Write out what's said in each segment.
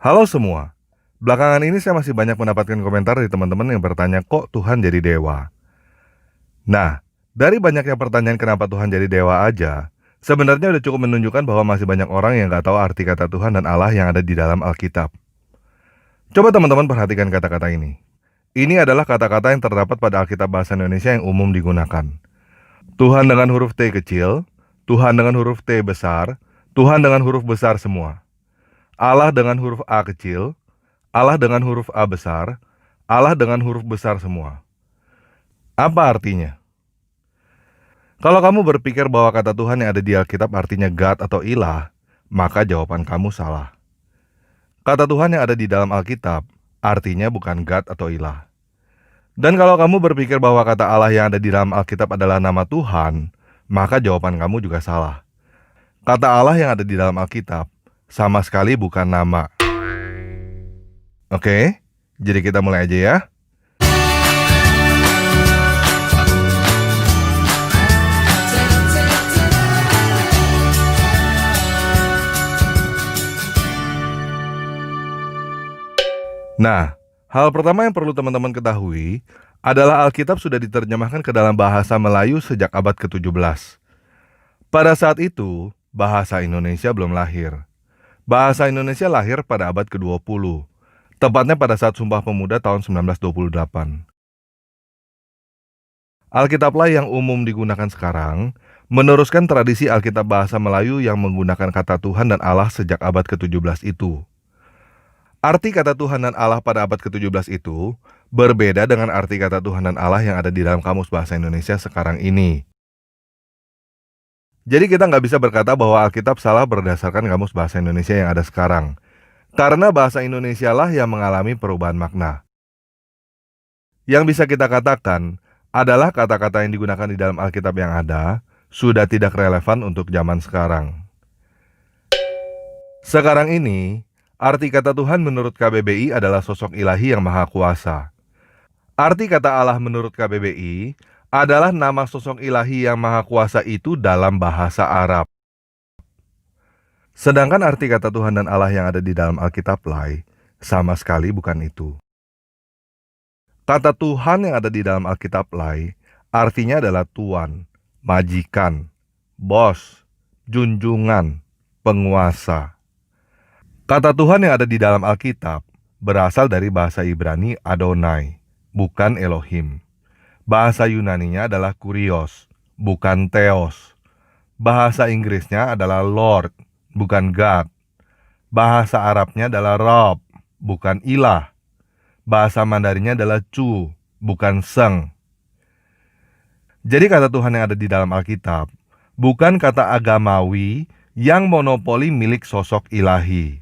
Halo semua. Belakangan ini saya masih banyak mendapatkan komentar dari teman-teman yang bertanya kok Tuhan jadi dewa. Nah, dari banyaknya pertanyaan kenapa Tuhan jadi dewa aja, sebenarnya udah cukup menunjukkan bahwa masih banyak orang yang nggak tahu arti kata Tuhan dan Allah yang ada di dalam Alkitab. Coba teman-teman perhatikan kata-kata ini. Ini adalah kata-kata yang terdapat pada Alkitab Bahasa Indonesia yang umum digunakan. Tuhan dengan huruf T kecil, Tuhan dengan huruf T besar, Tuhan dengan huruf besar semua. Allah dengan huruf A kecil, Allah dengan huruf A besar, Allah dengan huruf besar semua. Apa artinya? Kalau kamu berpikir bahwa kata Tuhan yang ada di Alkitab artinya God atau ilah, maka jawaban kamu salah. Kata Tuhan yang ada di dalam Alkitab artinya bukan God atau ilah. Dan kalau kamu berpikir bahwa kata Allah yang ada di dalam Alkitab adalah nama Tuhan, maka jawaban kamu juga salah. Kata Allah yang ada di dalam Alkitab sama sekali bukan nama. Oke, jadi kita mulai aja ya. Nah, hal pertama yang perlu teman-teman ketahui adalah Alkitab sudah diterjemahkan ke dalam bahasa Melayu sejak abad ke-17. Pada saat itu, bahasa Indonesia belum lahir. Bahasa Indonesia lahir pada abad ke-20, tepatnya pada saat Sumpah Pemuda tahun 1928. Alkitablah yang umum digunakan sekarang, meneruskan tradisi Alkitab bahasa Melayu yang menggunakan kata Tuhan dan Allah sejak abad ke-17 itu. Arti kata Tuhan dan Allah pada abad ke-17 itu berbeda dengan arti kata Tuhan dan Allah yang ada di dalam Kamus Bahasa Indonesia sekarang ini. Jadi kita nggak bisa berkata bahwa Alkitab salah berdasarkan Kamus Bahasa Indonesia yang ada sekarang. Karena bahasa Indonesia lah yang mengalami perubahan makna. Yang bisa kita katakan adalah kata-kata yang digunakan di dalam Alkitab yang ada sudah tidak relevan untuk zaman sekarang. Sekarang ini, arti kata Tuhan menurut KBBI adalah sosok ilahi yang maha kuasa. Arti kata Allah menurut KBBI adalah nama sosok ilahi yang maha kuasa itu dalam bahasa Arab. Sedangkan arti kata Tuhan dan Allah yang ada di dalam Alkitab lain sama sekali bukan itu. Kata Tuhan yang ada di dalam Alkitab lain artinya adalah tuan, majikan, bos, junjungan, penguasa. Kata Tuhan yang ada di dalam Alkitab berasal dari bahasa Ibrani Adonai, bukan Elohim. Bahasa Yunaninya adalah Kurios, bukan Theos. Bahasa Inggrisnya adalah Lord, bukan God. Bahasa Arabnya adalah Rob, bukan ilah. Bahasa Mandarinnya adalah Chu, bukan Seng. Jadi kata Tuhan yang ada di dalam Alkitab bukan kata agamawi yang monopoli milik sosok ilahi.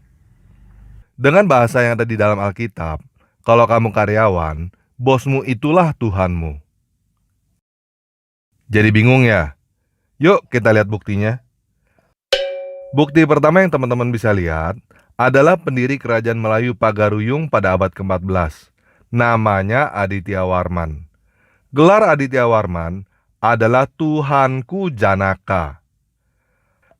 Dengan bahasa yang ada di dalam Alkitab, kalau kamu karyawan, bosmu itulah Tuhanmu. Jadi bingung ya? Yuk kita lihat buktinya. Bukti pertama yang teman-teman bisa lihat adalah pendiri kerajaan Melayu Pagaruyung pada abad ke-14. Namanya Aditya Warman. Gelar Aditya Warman adalah Tuhanku Janaka.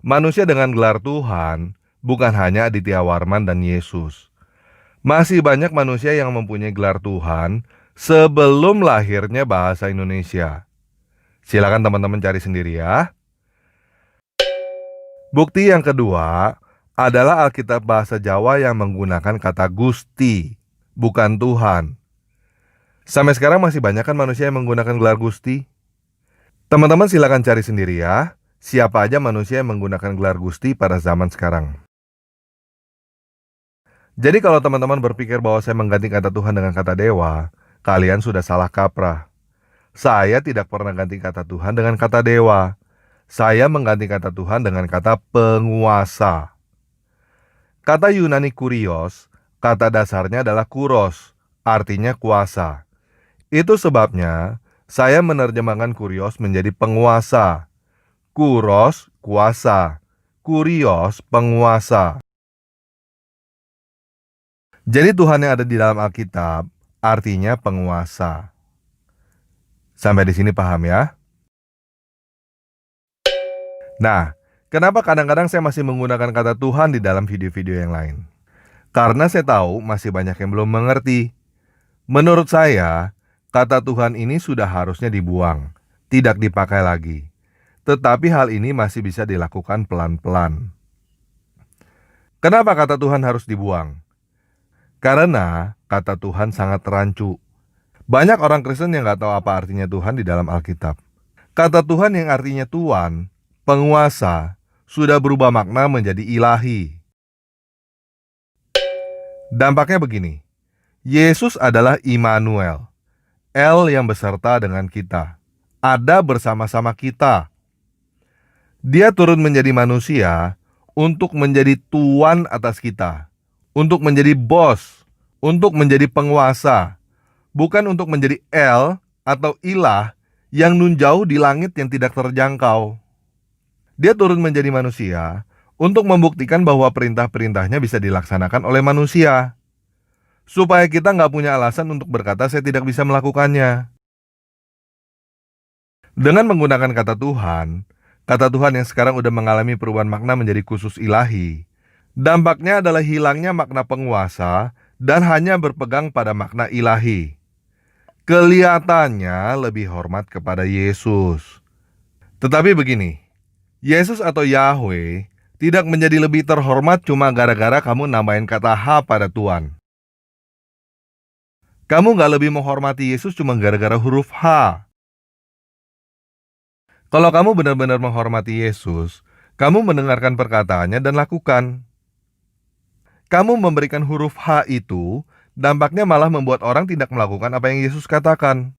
Manusia dengan gelar Tuhan bukan hanya Aditya Warman dan Yesus. Masih banyak manusia yang mempunyai gelar Tuhan sebelum lahirnya bahasa Indonesia. Silakan teman-teman cari sendiri ya. Bukti yang kedua adalah Alkitab bahasa Jawa yang menggunakan kata Gusti, bukan Tuhan. Sampai sekarang masih banyak kan manusia yang menggunakan gelar Gusti? Teman-teman silakan cari sendiri ya. Siapa aja manusia yang menggunakan gelar Gusti pada zaman sekarang. Jadi kalau teman-teman berpikir bahwa saya mengganti kata Tuhan dengan kata dewa, kalian sudah salah kaprah. Saya tidak pernah ganti kata Tuhan dengan kata dewa. Saya mengganti kata Tuhan dengan kata penguasa. Kata Yunani kurios, kata dasarnya adalah kuros, artinya kuasa. Itu sebabnya saya menerjemahkan kurios menjadi penguasa. Kuros, kuasa. Kurios, penguasa. Jadi Tuhan yang ada di dalam Alkitab artinya penguasa. Sampai di sini paham ya? Nah, kenapa kadang-kadang saya masih menggunakan kata Tuhan di dalam video-video yang lain? Karena saya tahu masih banyak yang belum mengerti. Menurut saya, kata Tuhan ini sudah harusnya dibuang, tidak dipakai lagi. Tetapi hal ini masih bisa dilakukan pelan-pelan. Kenapa kata Tuhan harus dibuang? Karena kata Tuhan sangat rancu. Banyak orang Kristen yang nggak tahu apa artinya Tuhan di dalam Alkitab. Kata Tuhan yang artinya Tuan, penguasa, sudah berubah makna menjadi ilahi. Dampaknya begini, Yesus adalah Immanuel, El yang beserta dengan kita, ada bersama-sama kita. Dia turun menjadi manusia untuk menjadi tuan atas kita, untuk menjadi bos, untuk menjadi penguasa, bukan untuk menjadi El atau ilah yang nun jauh di langit yang tidak terjangkau. Dia turun menjadi manusia untuk membuktikan bahwa perintah-perintahnya bisa dilaksanakan oleh manusia, supaya kita nggak punya alasan untuk berkata saya tidak bisa melakukannya. Dengan menggunakan kata Tuhan yang sekarang udah mengalami perubahan makna menjadi khusus ilahi, dampaknya adalah hilangnya makna penguasa dan hanya berpegang pada makna ilahi. Kelihatannya lebih hormat kepada Yesus. Tetapi begini, Yesus atau Yahweh tidak menjadi lebih terhormat cuma gara-gara kamu nambahin kata H pada Tuhan. Kamu gak lebih menghormati Yesus cuma gara-gara huruf H. Kalau kamu benar-benar menghormati Yesus, kamu mendengarkan perkataannya dan lakukan. Kamu memberikan huruf H itu, dampaknya malah membuat orang tidak melakukan apa yang Yesus katakan.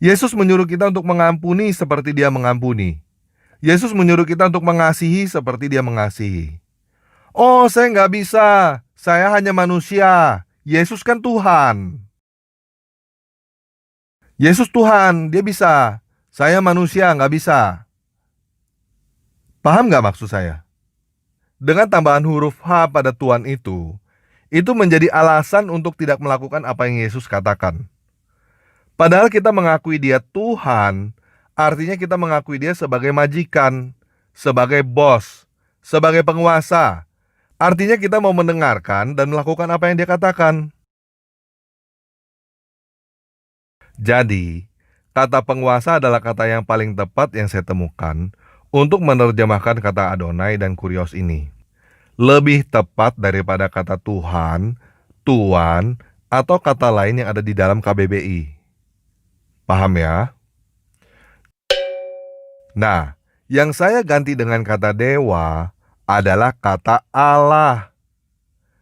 Yesus menyuruh kita untuk mengampuni seperti Dia mengampuni. Yesus menyuruh kita untuk mengasihi seperti Dia mengasihi. Oh, saya nggak bisa. Saya hanya manusia. Yesus kan Tuhan. Yesus Tuhan, Dia bisa. Saya manusia, nggak bisa. Paham nggak maksud saya? Dengan tambahan huruf H pada Tuhan itu menjadi alasan untuk tidak melakukan apa yang Yesus katakan. Padahal kita mengakui Dia Tuhan, artinya kita mengakui Dia sebagai majikan, sebagai bos, sebagai penguasa. Artinya kita mau mendengarkan dan melakukan apa yang Dia katakan. Jadi, kata penguasa adalah kata yang paling tepat yang saya temukan untuk menerjemahkan kata Adonai dan Kurios ini. Lebih tepat daripada kata Tuhan, Tuan, atau kata lain yang ada di dalam KBBI. Paham ya? Nah, yang saya ganti dengan kata dewa adalah kata Allah.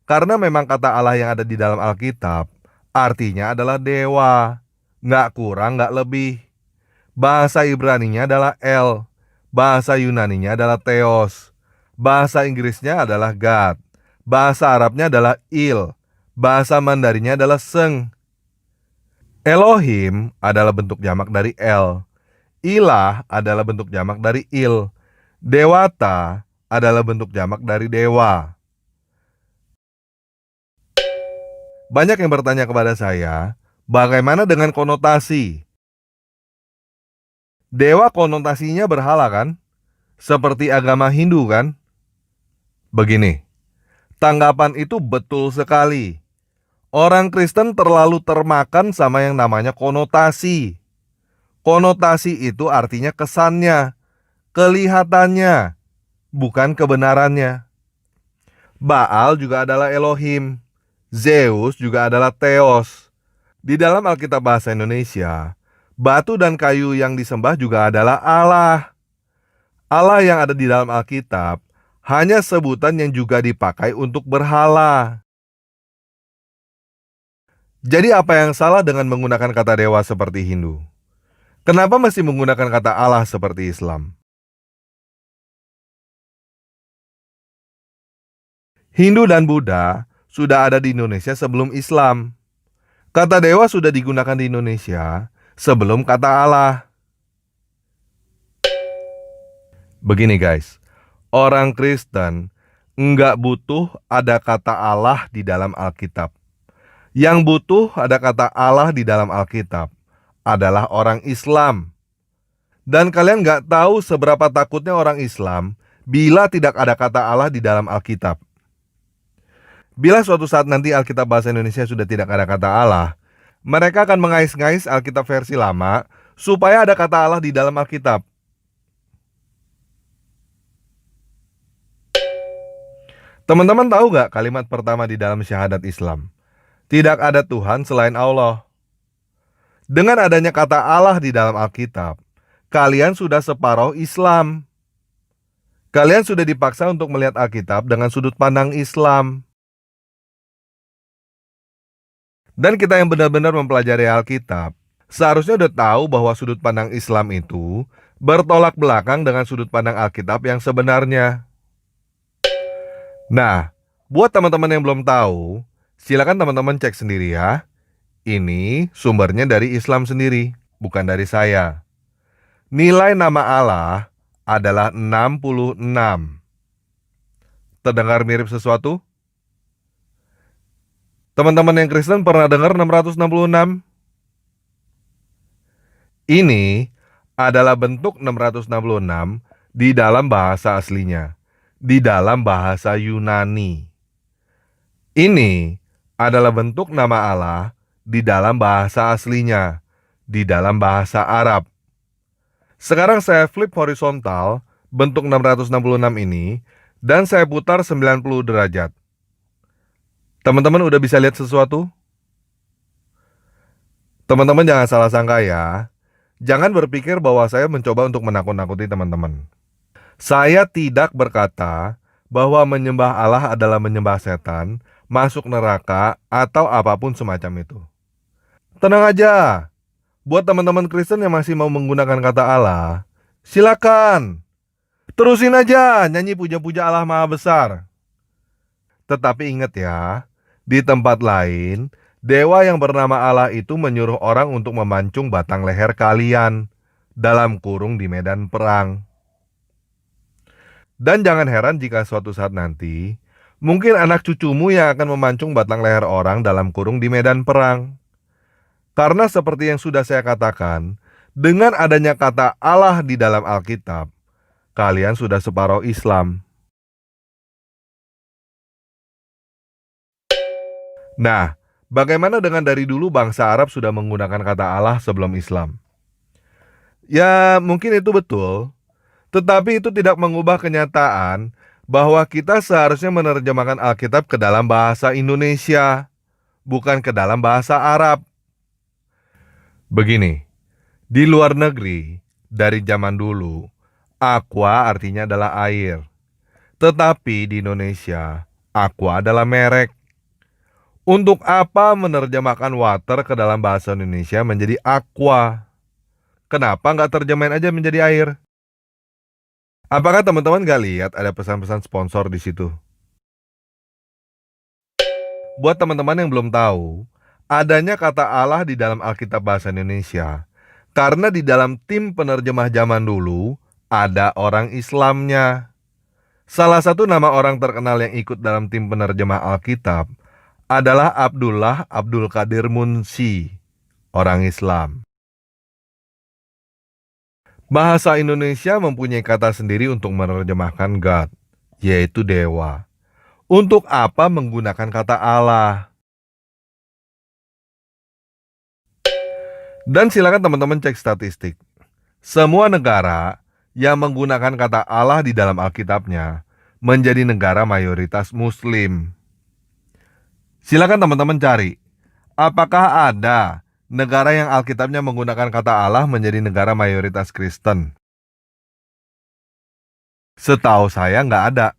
Karena memang kata Allah yang ada di dalam Alkitab artinya adalah dewa. Nggak kurang, nggak lebih. Bahasa Ibraninya adalah El. Bahasa Yunaninya adalah Theos. Bahasa Inggrisnya adalah God. Bahasa Arabnya adalah Il. Bahasa Mandarinnya adalah Seng. Elohim adalah bentuk jamak dari El. Ilah adalah bentuk jamak dari Il. Dewata adalah bentuk jamak dari dewa. Banyak yang bertanya kepada saya, bagaimana dengan konotasi? Dewa konotasinya berhala kan? Seperti agama Hindu kan? Begini, tanggapan itu betul sekali. Orang Kristen terlalu termakan sama yang namanya konotasi. Konotasi itu artinya kesannya, kelihatannya, bukan kebenarannya. Baal juga adalah Elohim. Zeus juga adalah Theos. Di dalam Alkitab bahasa Indonesia, batu dan kayu yang disembah juga adalah Allah. Allah yang ada di dalam Alkitab hanya sebutan yang juga dipakai untuk berhala. Jadi apa yang salah dengan menggunakan kata dewa seperti Hindu? Kenapa mesti menggunakan kata Allah seperti Islam? Hindu dan Buddha sudah ada di Indonesia sebelum Islam. Kata dewa sudah digunakan di Indonesia sebelum kata Allah. Begini guys, orang Kristen nggak butuh ada kata Allah di dalam Alkitab. Yang butuh ada kata Allah di dalam Alkitab adalah orang Islam. Dan kalian nggak tahu seberapa takutnya orang Islam bila tidak ada kata Allah di dalam Alkitab. Bila suatu saat nanti Alkitab bahasa Indonesia sudah tidak ada kata Allah, mereka akan mengais-ngais Alkitab versi lama supaya ada kata Allah di dalam Alkitab. Teman-teman tahu gak kalimat pertama di dalam syahadat Islam? Tidak ada Tuhan selain Allah. Dengan adanya kata Allah di dalam Alkitab, kalian sudah separuh Islam. Kalian sudah dipaksa untuk melihat Alkitab dengan sudut pandang Islam. Dan kita yang benar-benar mempelajari Alkitab, seharusnya udah tahu bahwa sudut pandang Islam itu bertolak belakang dengan sudut pandang Alkitab yang sebenarnya. Nah, buat teman-teman yang belum tahu, silakan teman-teman cek sendiri ya. Ini sumbernya dari Islam sendiri, bukan dari saya. Nilai nama Allah adalah 66. Terdengar mirip sesuatu? Teman-teman yang Kristen pernah dengar 666? Ini adalah bentuk 666 di dalam bahasa aslinya, di dalam bahasa Yunani. Ini adalah bentuk nama Allah di dalam bahasa aslinya, di dalam bahasa Arab. Sekarang saya flip horizontal bentuk 666 ini dan saya putar 90 derajat. Teman-teman udah bisa lihat sesuatu? Teman-teman jangan salah sangka ya. Jangan berpikir bahwa saya mencoba untuk menakut-nakuti teman-teman. Saya tidak berkata bahwa menyembah Allah adalah menyembah setan, masuk neraka, atau apapun semacam itu. Tenang aja. Buat teman-teman Kristen yang masih mau menggunakan kata Allah, silakan. Terusin aja nyanyi puja-puja Allah Maha Besar. Tetapi ingat ya, di tempat lain, dewa yang bernama Allah itu menyuruh orang untuk memancung batang leher kalian, dalam kurung di medan perang. Dan jangan heran jika suatu saat nanti, mungkin anak cucumu yang akan memancung batang leher orang dalam kurung di medan perang. Karena seperti yang sudah saya katakan, dengan adanya kata Allah di dalam Alkitab, kalian sudah separuh Islam. Nah, bagaimana dengan dari dulu bangsa Arab sudah menggunakan kata Allah sebelum Islam? Ya, mungkin itu betul. Tetapi itu tidak mengubah kenyataan bahwa kita seharusnya menerjemahkan Alkitab ke dalam bahasa Indonesia, bukan ke dalam bahasa Arab. Begini, di luar negeri, dari zaman dulu, aqua artinya adalah air. Tetapi di Indonesia, aqua adalah merek. Untuk apa menerjemahkan water ke dalam bahasa Indonesia menjadi aqua? Kenapa nggak terjemahin aja menjadi air? Apakah teman-teman nggak lihat ada pesan-pesan sponsor di situ? Buat teman-teman yang belum tahu, adanya kata Allah di dalam Alkitab bahasa Indonesia karena di dalam tim penerjemah zaman dulu ada orang Islamnya. Salah satu nama orang terkenal yang ikut dalam tim penerjemah Alkitab adalah Abdullah Abdul Qadir Munshi, orang Islam. Bahasa Indonesia mempunyai kata sendiri untuk menerjemahkan God, yaitu dewa. Untuk apa menggunakan kata Allah? Dan silakan teman-teman cek statistik. Semua negara yang menggunakan kata Allah di dalam Alkitabnya menjadi negara mayoritas Muslim. Silakan teman-teman cari, apakah ada negara yang Alkitabnya menggunakan kata Allah menjadi negara mayoritas Kristen? Setahu saya nggak ada.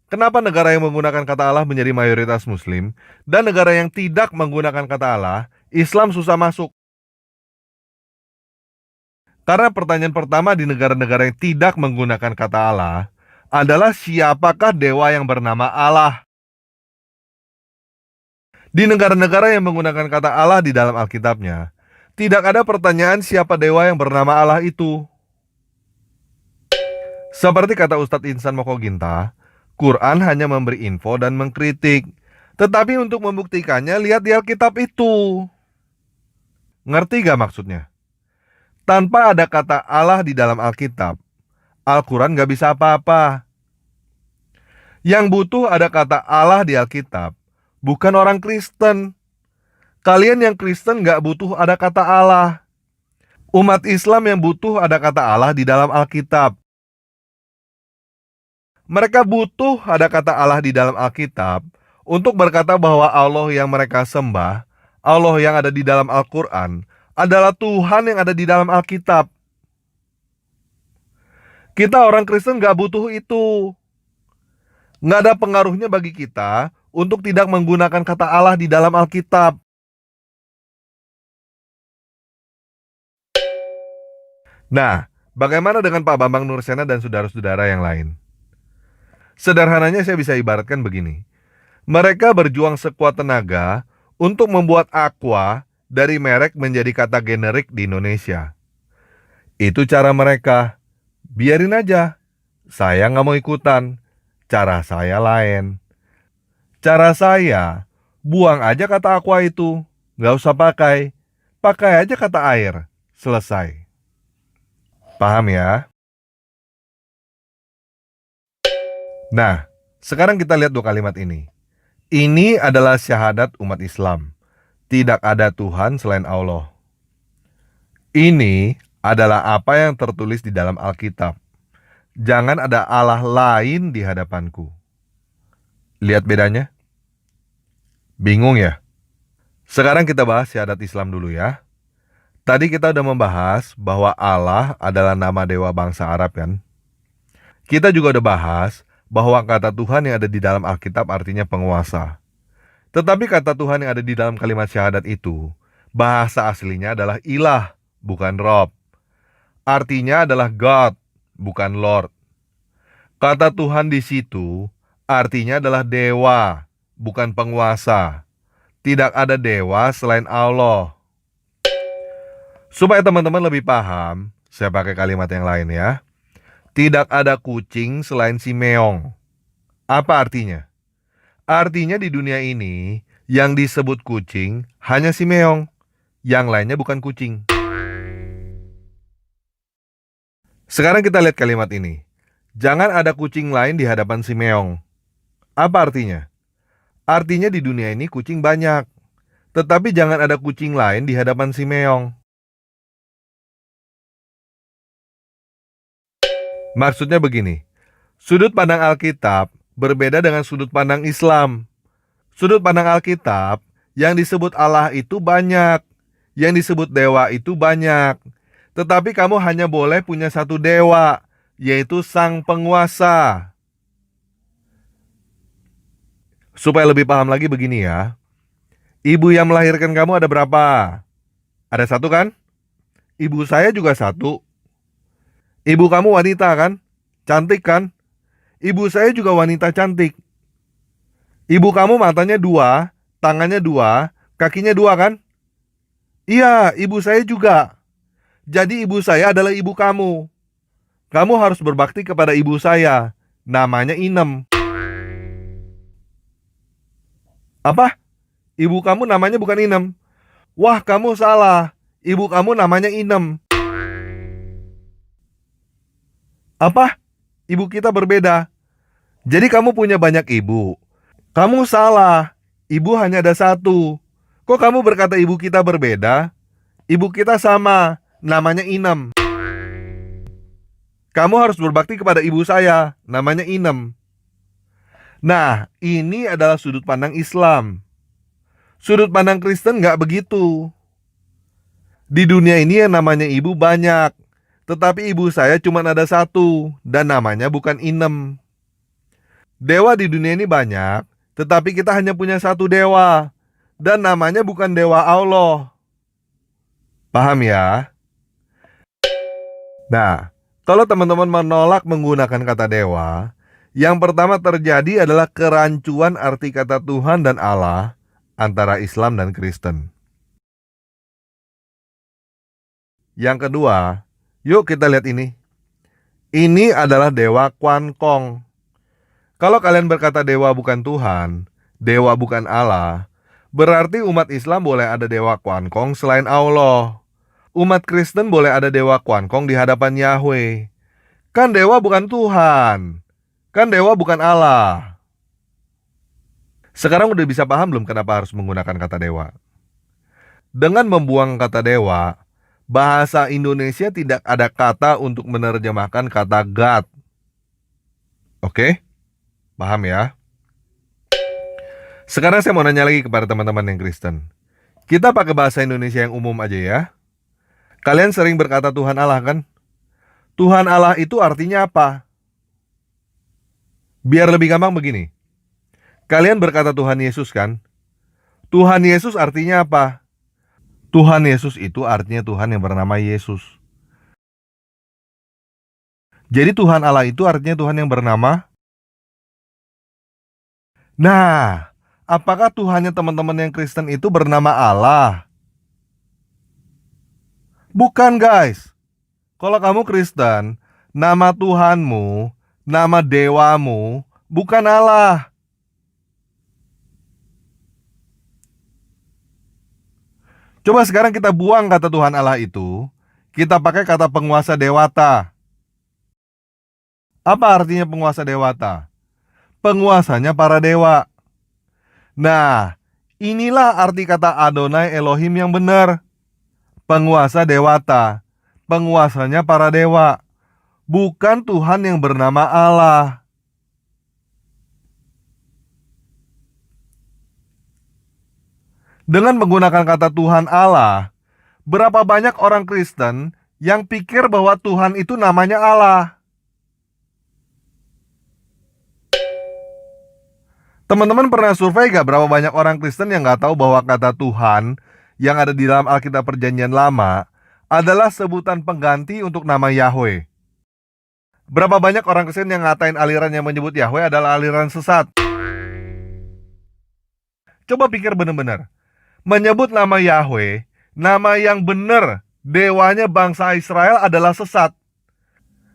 Kenapa negara yang menggunakan kata Allah menjadi mayoritas Muslim dan negara yang tidak menggunakan kata Allah, Islam susah masuk? Karena pertanyaan pertama di negara-negara yang tidak menggunakan kata Allah adalah siapakah dewa yang bernama Allah? Di negara-negara yang menggunakan kata Allah di dalam Alkitabnya, tidak ada pertanyaan siapa dewa yang bernama Allah itu. Seperti kata Ustadz Insan Mokoginta, Quran hanya memberi info dan mengkritik. Tetapi untuk membuktikannya, lihat di Alkitab itu. Ngerti gak maksudnya? Tanpa ada kata Allah di dalam Alkitab, Al-Quran gak bisa apa-apa. Yang butuh ada kata Allah di Alkitab, bukan orang Kristen. Kalian yang Kristen gak butuh ada kata Allah. Umat Islam yang butuh ada kata Allah di dalam Alkitab. Mereka butuh ada kata Allah di dalam Alkitab untuk berkata bahwa Allah yang mereka sembah, Allah yang ada di dalam Al-Quran, adalah Tuhan yang ada di dalam Alkitab. Kita orang Kristen gak butuh itu. Gak ada pengaruhnya bagi kita untuk tidak menggunakan kata Allah di dalam Alkitab. Nah, bagaimana dengan Pak Bambang Nursena dan saudara-saudara yang lain? Sederhananya saya bisa ibaratkan begini. Mereka berjuang sekuat tenaga untuk membuat Aqua dari merek menjadi kata generik di Indonesia. Itu cara mereka. Biarin aja. Saya nggak mau ikutan. Cara saya lain. Cara saya, buang aja kata Aqua itu. Nggak usah pakai. Pakai aja kata air. Selesai. Paham ya? Nah, sekarang kita lihat dua kalimat ini. Ini adalah syahadat umat Islam. Tidak ada Tuhan selain Allah. Ini adalah apa yang tertulis di dalam Alkitab. Jangan ada Allah lain di hadapanku. Lihat bedanya? Bingung ya? Sekarang kita bahas syahadat Islam dulu ya. Tadi kita udah membahas bahwa Allah adalah nama dewa bangsa Arab kan? Kita juga udah bahas bahwa kata Tuhan yang ada di dalam Alkitab artinya penguasa. Tetapi kata Tuhan yang ada di dalam kalimat syahadat itu, bahasa aslinya adalah ilah, bukan Rob. Artinya adalah God, bukan Lord. Kata Tuhan di situ artinya adalah dewa, bukan penguasa. Tidak ada dewa selain Allah. Supaya teman-teman lebih paham, saya pakai kalimat yang lain ya. Tidak ada kucing selain si meong. Apa artinya? Artinya di dunia ini, yang disebut kucing hanya si meong. Yang lainnya bukan kucing. Sekarang kita lihat kalimat ini. Jangan ada kucing lain di hadapan si meong. Apa artinya? Artinya di dunia ini kucing banyak. Tetapi jangan ada kucing lain di hadapan si meong. Maksudnya begini, sudut pandang Alkitab berbeda dengan sudut pandang Islam. Sudut pandang Alkitab, yang disebut Allah itu banyak, yang disebut dewa itu banyak. Tetapi kamu hanya boleh punya satu dewa, yaitu Sang Penguasa. Supaya lebih paham lagi begini ya, ibu yang melahirkan kamu ada berapa? Ada satu kan? Ibu saya juga satu. Ibu kamu wanita kan? Cantik kan? Ibu saya juga wanita cantik. Ibu kamu matanya dua, tangannya dua, kakinya dua kan? Iya, ibu saya juga. Jadi ibu saya adalah ibu kamu. Kamu harus berbakti kepada ibu saya. Namanya Inem. Apa? Ibu kamu namanya bukan Inem. Wah, kamu salah. Ibu kamu namanya Inem. Apa? Ibu kita berbeda. Jadi kamu punya banyak ibu. Kamu salah. Ibu hanya ada satu. Kok kamu berkata ibu kita berbeda? Ibu kita sama. Namanya Inem. Kamu harus berbakti kepada ibu saya. Namanya Inem. Nah, ini adalah sudut pandang Islam. Sudut pandang Kristen gak begitu. Di dunia ini yang namanya ibu banyak. Tetapi ibu saya cuma ada satu, dan namanya bukan Inem. Dewa di dunia ini banyak, tetapi kita hanya punya satu dewa, dan namanya bukan dewa Allah. Paham ya? Nah, kalau teman-teman menolak menggunakan kata dewa, yang pertama terjadi adalah kerancuan arti kata Tuhan dan Allah antara Islam dan Kristen. Yang kedua, yuk kita lihat ini. Ini adalah dewa Quan Kong. Kalau kalian berkata dewa bukan Tuhan, dewa bukan Allah, berarti umat Islam boleh ada dewa Quan Kong selain Allah. Umat Kristen boleh ada dewa Quan Kong di hadapan Yahweh. Kan dewa bukan Tuhan. Kan dewa bukan Allah. Sekarang udah bisa paham belum kenapa harus menggunakan kata dewa? Dengan membuang kata dewa, bahasa Indonesia tidak ada kata untuk menerjemahkan kata God. Oke? Paham ya? Sekarang saya mau nanya lagi kepada teman-teman yang Kristen. Kita pakai bahasa Indonesia yang umum aja ya. Kalian sering berkata Tuhan Allah kan? Tuhan Allah itu artinya apa? Biar lebih gampang begini. Kalian berkata Tuhan Yesus kan? Tuhan Yesus artinya apa? Tuhan Yesus itu artinya Tuhan yang bernama Yesus. Jadi Tuhan Allah itu artinya Tuhan yang bernama. Nah, apakah Tuhannya teman-teman yang Kristen itu bernama Allah? Bukan guys. Kalau kamu Kristen, nama Tuhanmu, nama dewamu, bukan Allah. Coba sekarang kita buang kata Tuhan Allah itu, kita pakai kata penguasa dewata. Apa artinya penguasa dewata? Penguasanya para dewa. Nah, inilah arti kata Adonai Elohim yang benar. Penguasa dewata. Penguasanya para dewa. Bukan Tuhan yang bernama Allah. Dengan menggunakan kata Tuhan Allah, berapa banyak orang Kristen yang pikir bahwa Tuhan itu namanya Allah? Teman-teman pernah survei gak berapa banyak orang Kristen yang gak tahu bahwa kata Tuhan yang ada di dalam Alkitab Perjanjian Lama adalah sebutan pengganti untuk nama Yahweh? Berapa banyak orang Kristen yang ngatain aliran yang menyebut Yahweh adalah aliran sesat? Coba pikir benar-benar. Menyebut nama Yahweh, nama yang benar, dewanya bangsa Israel adalah sesat.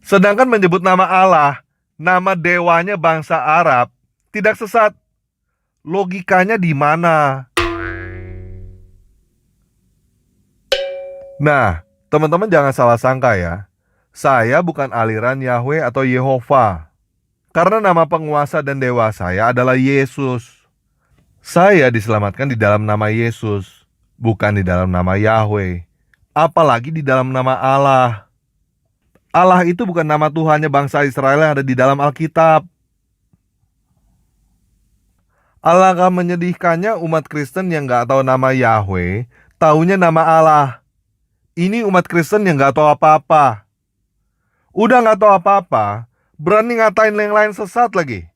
Sedangkan menyebut nama Allah, nama dewanya bangsa Arab, tidak sesat. Logikanya di mana? Nah, teman-teman jangan salah sangka ya. Saya bukan aliran Yahweh atau Yehova. Karena nama penguasa dan dewa saya adalah Yesus. Saya diselamatkan di dalam nama Yesus, bukan di dalam nama Yahweh. Apalagi di dalam nama Allah. Allah itu bukan nama Tuhannya bangsa Israel yang ada di dalam Alkitab. Alangkah menyedihkannya umat Kristen yang gak tahu nama Yahweh, taunya nama Allah. Ini umat Kristen yang gak tahu apa-apa. Udah gak tahu apa-apa, berani ngatain yang lain sesat lagi.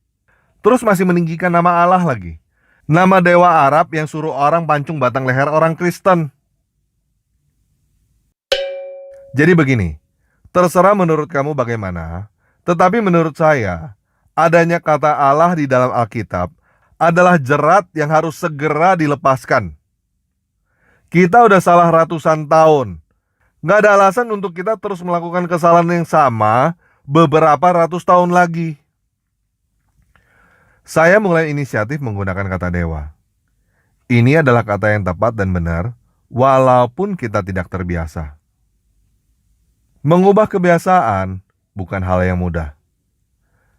Terus masih meninggikan nama Allah lagi. Nama dewa Arab yang suruh orang pancung batang leher orang Kristen. Jadi begini, terserah menurut kamu bagaimana, tetapi menurut saya, adanya kata Allah di dalam Alkitab adalah jerat yang harus segera dilepaskan. Kita udah salah ratusan tahun. Gak ada alasan untuk kita terus melakukan kesalahan yang sama beberapa ratus tahun lagi. Saya mulai inisiatif menggunakan kata dewa. Ini adalah kata yang tepat dan benar, walaupun kita tidak terbiasa. Mengubah kebiasaan bukan hal yang mudah.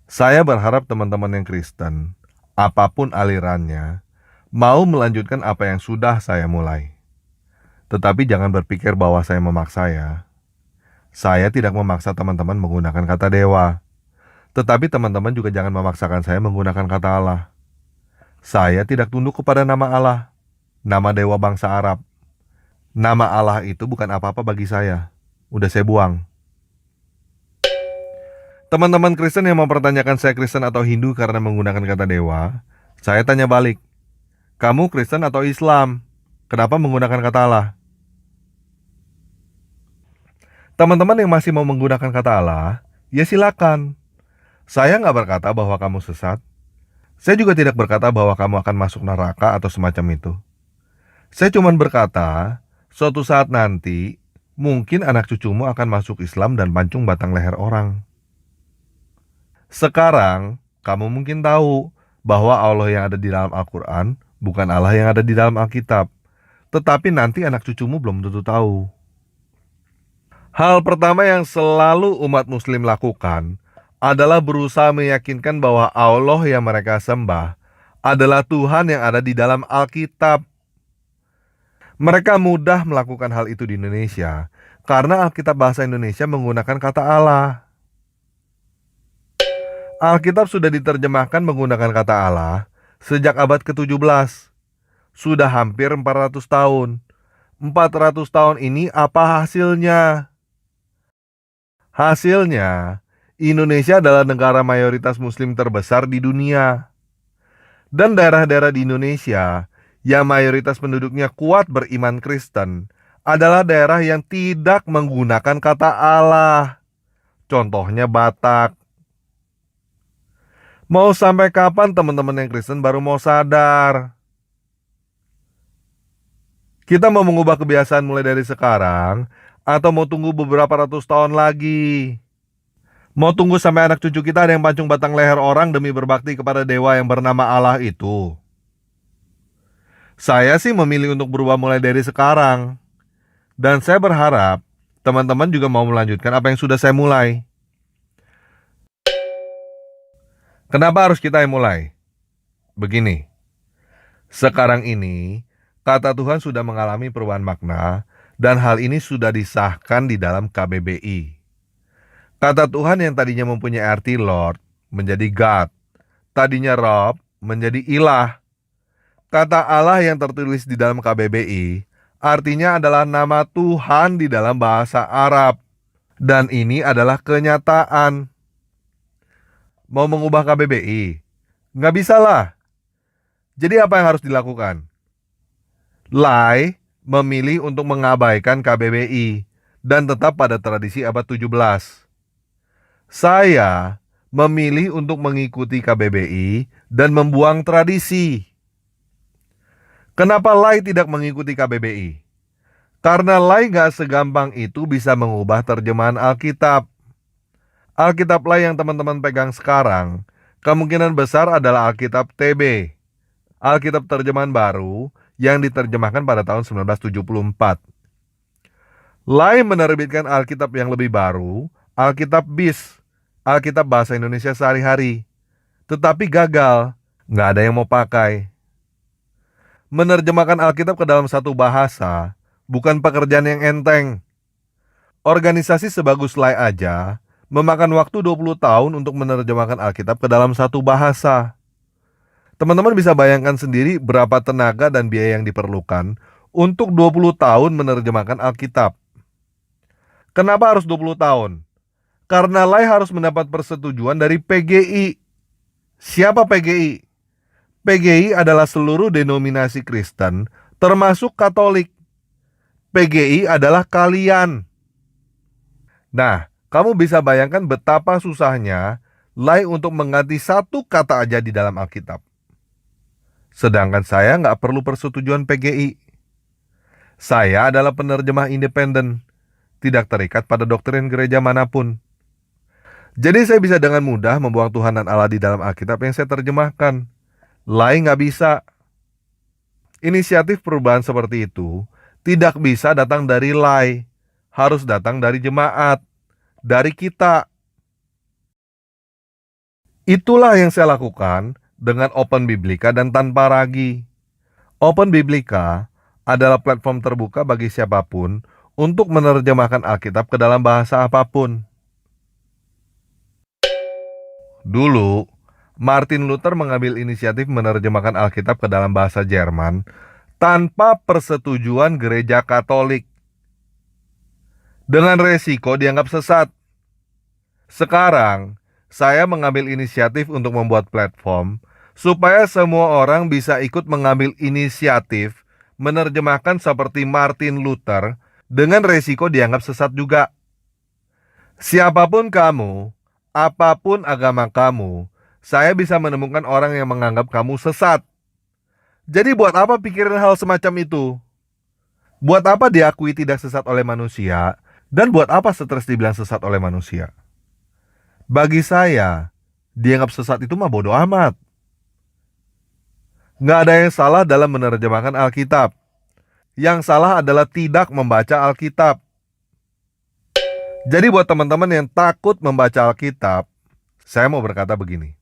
Saya berharap teman-teman yang Kristen, apapun alirannya, mau melanjutkan apa yang sudah saya mulai. Tetapi jangan berpikir bahwa saya memaksa ya. Saya tidak memaksa teman-teman menggunakan kata dewa. Tetapi teman-teman juga jangan memaksakan saya menggunakan kata Allah. Saya tidak tunduk kepada nama Allah, nama dewa bangsa Arab. Nama Allah itu bukan apa-apa bagi saya. Udah saya buang. Teman-teman Kristen yang mempertanyakan saya Kristen atau Hindu karena menggunakan kata dewa, saya tanya balik. Kamu Kristen atau Islam? Kenapa menggunakan kata Allah? Teman-teman yang masih mau menggunakan kata Allah, ya silakan. Saya nggak berkata bahwa kamu sesat. Saya juga tidak berkata bahwa kamu akan masuk neraka atau semacam itu. Saya cuma berkata, suatu saat nanti, mungkin anak cucumu akan masuk Islam dan pancung batang leher orang. Sekarang, kamu mungkin tahu bahwa Allah yang ada di dalam Al-Quran bukan Allah yang ada di dalam Alkitab. Tetapi nanti anak cucumu belum tentu tahu. Hal pertama yang selalu umat Muslim lakukan adalah berusaha meyakinkan bahwa Allah yang mereka sembah adalah Tuhan yang ada di dalam Alkitab. Mereka mudah melakukan hal itu di Indonesia karena Alkitab bahasa Indonesia menggunakan kata Allah. Alkitab sudah diterjemahkan menggunakan kata Allah sejak abad ke-17. Sudah hampir 400 tahun. 400 tahun ini apa hasilnya? Hasilnya, Indonesia adalah negara mayoritas muslim terbesar di dunia. Dan daerah-daerah di Indonesia yang mayoritas penduduknya kuat beriman Kristen adalah daerah yang tidak menggunakan kata Allah. Contohnya Batak. Mau sampai kapan teman-teman yang Kristen baru mau sadar? Kita mau mengubah kebiasaan mulai dari sekarang atau mau tunggu beberapa ratus tahun lagi? Mau tunggu sampai anak cucu kita ada yang pancung batang leher orang demi berbakti kepada dewa yang bernama Allah itu? Saya sih memilih untuk berubah mulai dari sekarang. Dan saya berharap teman-teman juga mau melanjutkan apa yang sudah saya mulai. Kenapa harus kita yang mulai? Begini, sekarang ini kata Tuhan sudah mengalami perubahan makna dan hal ini sudah disahkan di dalam KBBI. Kata Tuhan yang tadinya mempunyai arti Lord menjadi God, tadinya Rob menjadi ilah. Kata Allah yang tertulis di dalam KBBI artinya adalah nama Tuhan di dalam bahasa Arab. Dan ini adalah kenyataan. Mau mengubah KBBI? Nggak bisa lah. Jadi apa yang harus dilakukan? Lai memilih untuk mengabaikan KBBI dan tetap pada tradisi abad 17. Saya memilih untuk mengikuti KBBI dan membuang tradisi. Kenapa Lai tidak mengikuti KBBI? Karena Lai gak segampang itu bisa mengubah terjemahan Alkitab. Alkitab Lai yang teman-teman pegang sekarang kemungkinan besar adalah Alkitab TB, Alkitab terjemahan baru yang diterjemahkan pada tahun 1974. Lai menerbitkan Alkitab yang lebih baru, Alkitab BIS, Alkitab bahasa Indonesia sehari-hari, tetapi gagal, nggak ada yang mau pakai. Menerjemahkan Alkitab ke dalam satu bahasa bukan pekerjaan yang enteng. Organisasi sebagus Lai aja memakan waktu 20 tahun untuk menerjemahkan Alkitab ke dalam satu bahasa. Teman-teman bisa bayangkan sendiri berapa tenaga dan biaya yang diperlukan untuk 20 tahun menerjemahkan Alkitab. Kenapa harus 20 tahun? Karena Lai harus mendapat persetujuan dari PGI. Siapa PGI? PGI adalah seluruh denominasi Kristen, termasuk Katolik. PGI adalah kalian. Nah, kamu bisa bayangkan betapa susahnya Lai untuk mengganti satu kata aja di dalam Alkitab. Sedangkan saya nggak perlu persetujuan PGI. Saya adalah penerjemah independen, tidak terikat pada doktrin gereja manapun. Jadi saya bisa dengan mudah membuang Tuhan dan Allah di dalam Alkitab yang saya terjemahkan. Lai nggak bisa. Inisiatif perubahan seperti itu tidak bisa datang dari Lai, harus datang dari jemaat, dari kita. Itulah yang saya lakukan dengan Open Biblika dan tanpa ragi. Open Biblika adalah platform terbuka bagi siapapun untuk menerjemahkan Alkitab ke dalam bahasa apapun. Dulu, Martin Luther mengambil inisiatif menerjemahkan Alkitab ke dalam bahasa Jerman tanpa persetujuan gereja Katolik. Dengan resiko dianggap sesat. Sekarang, saya mengambil inisiatif untuk membuat platform supaya semua orang bisa ikut mengambil inisiatif menerjemahkan seperti Martin Luther dengan resiko dianggap sesat juga. Siapapun kamu, apapun agama kamu, saya bisa menemukan orang yang menganggap kamu sesat. Jadi buat apa pikirin hal semacam itu? Buat apa diakui tidak sesat oleh manusia? Dan buat apa stres dibilang sesat oleh manusia? Bagi saya, dianggap sesat itu mah bodoh amat. Nggak ada yang salah dalam menerjemahkan Alkitab. Yang salah adalah tidak membaca Alkitab. Jadi buat teman-teman yang takut membaca Alkitab, saya mau berkata begini.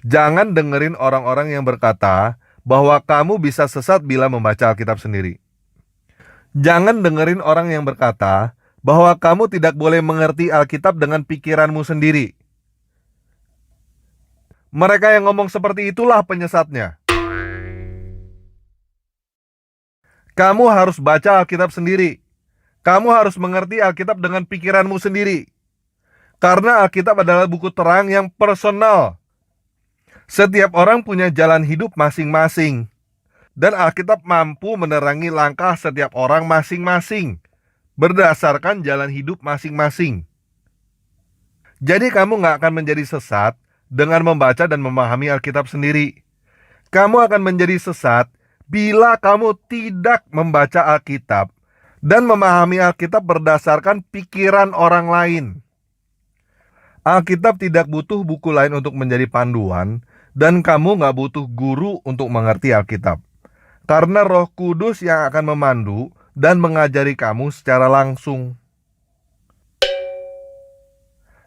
Jangan dengerin orang-orang yang berkata bahwa kamu bisa sesat bila membaca Alkitab sendiri. Jangan dengerin orang yang berkata bahwa kamu tidak boleh mengerti Alkitab dengan pikiranmu sendiri. Mereka yang ngomong seperti itulah penyesatnya. Kamu harus baca Alkitab sendiri. Kamu harus mengerti Alkitab dengan pikiranmu sendiri. Karena Alkitab adalah buku terang yang personal. Setiap orang punya jalan hidup masing-masing. Dan Alkitab mampu menerangi langkah setiap orang masing-masing berdasarkan jalan hidup masing-masing. Jadi kamu gak akan menjadi sesat dengan membaca dan memahami Alkitab sendiri. Kamu akan menjadi sesat bila kamu tidak membaca Alkitab dan memahami Alkitab berdasarkan pikiran orang lain. Alkitab tidak butuh buku lain untuk menjadi panduan, dan kamu gak butuh guru untuk mengerti Alkitab. Karena Roh Kudus yang akan memandu dan mengajari kamu secara langsung.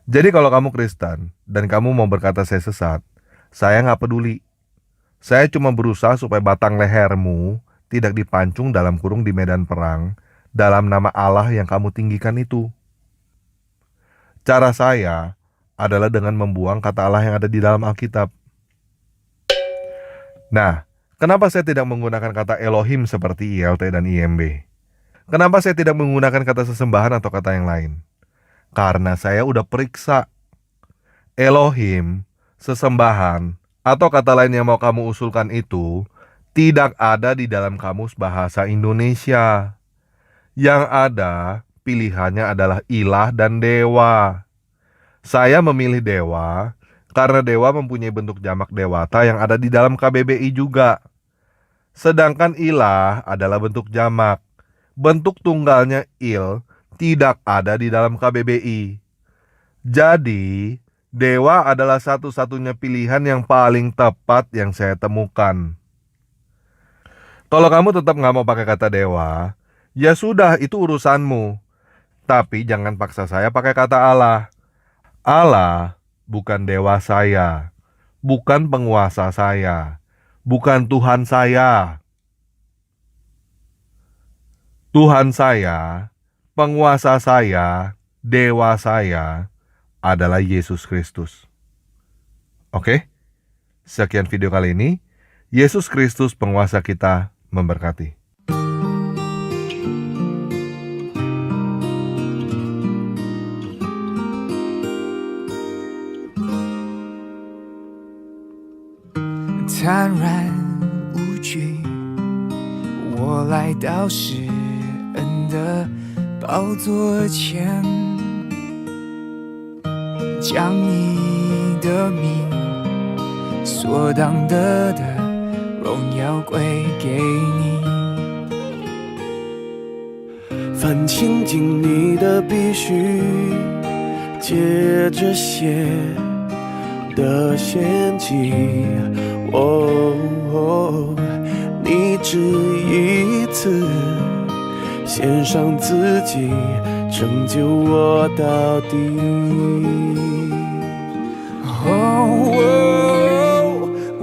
Jadi kalau kamu Kristen dan kamu mau berkata saya sesat, saya gak peduli. Saya cuma berusaha supaya batang lehermu tidak dipancung dalam kurung di medan perang dalam nama Allah yang kamu tinggikan itu. Cara saya adalah dengan membuang kata Allah yang ada di dalam Alkitab. Nah, kenapa saya tidak menggunakan kata Elohim seperti ILT dan IMB? Kenapa saya tidak menggunakan kata sesembahan atau kata yang lain? Karena saya udah periksa. Elohim, sesembahan, atau kata lain yang mau kamu usulkan itu tidak ada di dalam kamus bahasa Indonesia. Yang ada pilihannya adalah ilah dan dewa. Saya memilih dewa karena dewa mempunyai bentuk jamak dewata yang ada di dalam KBBI juga. Sedangkan ilah adalah bentuk jamak. Bentuk tunggalnya il tidak ada di dalam KBBI. Jadi, dewa adalah satu-satunya pilihan yang paling tepat yang saya temukan. Kalau kamu tetap gak mau pakai kata dewa, ya sudah, itu urusanmu. Tapi jangan paksa saya pakai kata Allah. Allah bukan dewa saya, bukan penguasa saya, bukan Tuhan saya. Tuhan saya, penguasa saya, dewa saya adalah Yesus Kristus. Oke? Sekian video kali ini. Yesus Kristus penguasa kita memberkati.坦然无惧，我来到施恩的宝座前，将你的名所当得的荣耀归给你。凡亲近你的必须借着血的献祭。你只一次献上自己，成就我到底。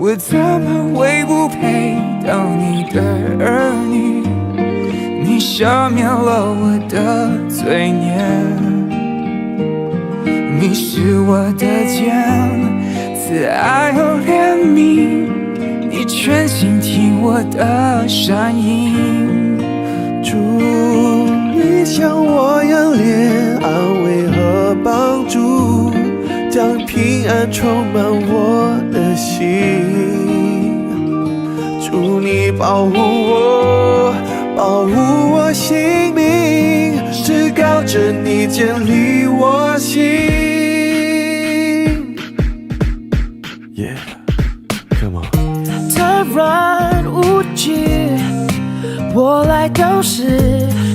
我怎么会不配当你的儿女？你赦免了我的罪孽，你是我的肩，慈爱和怜悯，你全心听我的声音。主，你向我仰脸，安慰和帮助，将平安充满我的心。主，你保护我，保护我性命，至高者你建立我心。Yeah, come on. 坦然无惧，我来到施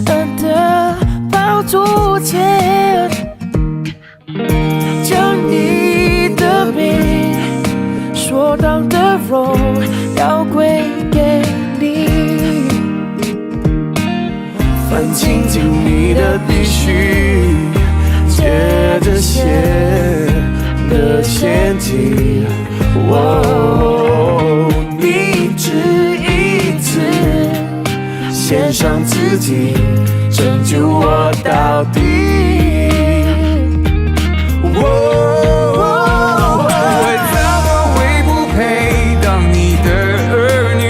恩的宝座前，将你的名所当的荣耀归给你。凡亲近你的必须借着血的献祭。哦，你只一次献上自己，拯救我到底。我怎么会不配当你的儿女？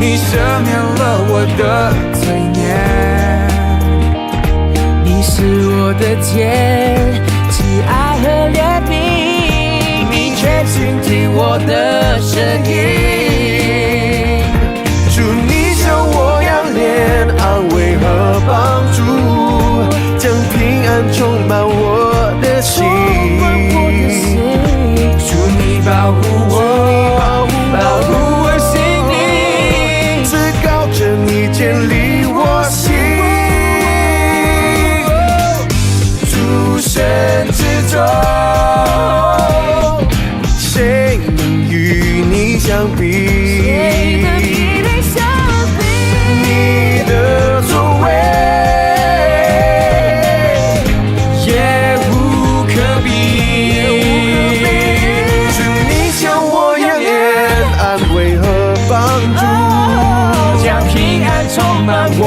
你赦免了我的罪孽，你是我的天，慈爱和怜悯，你却倾听我的声音。主，你向我仰脸，安慰和帮助，将平安充满我的心。主你保护我，保护我心灵，至高者你建立我心，诸神之中，谁能与你相比？你的作为也无可比。主，你向我仰脸，安慰和帮助，将平安充满我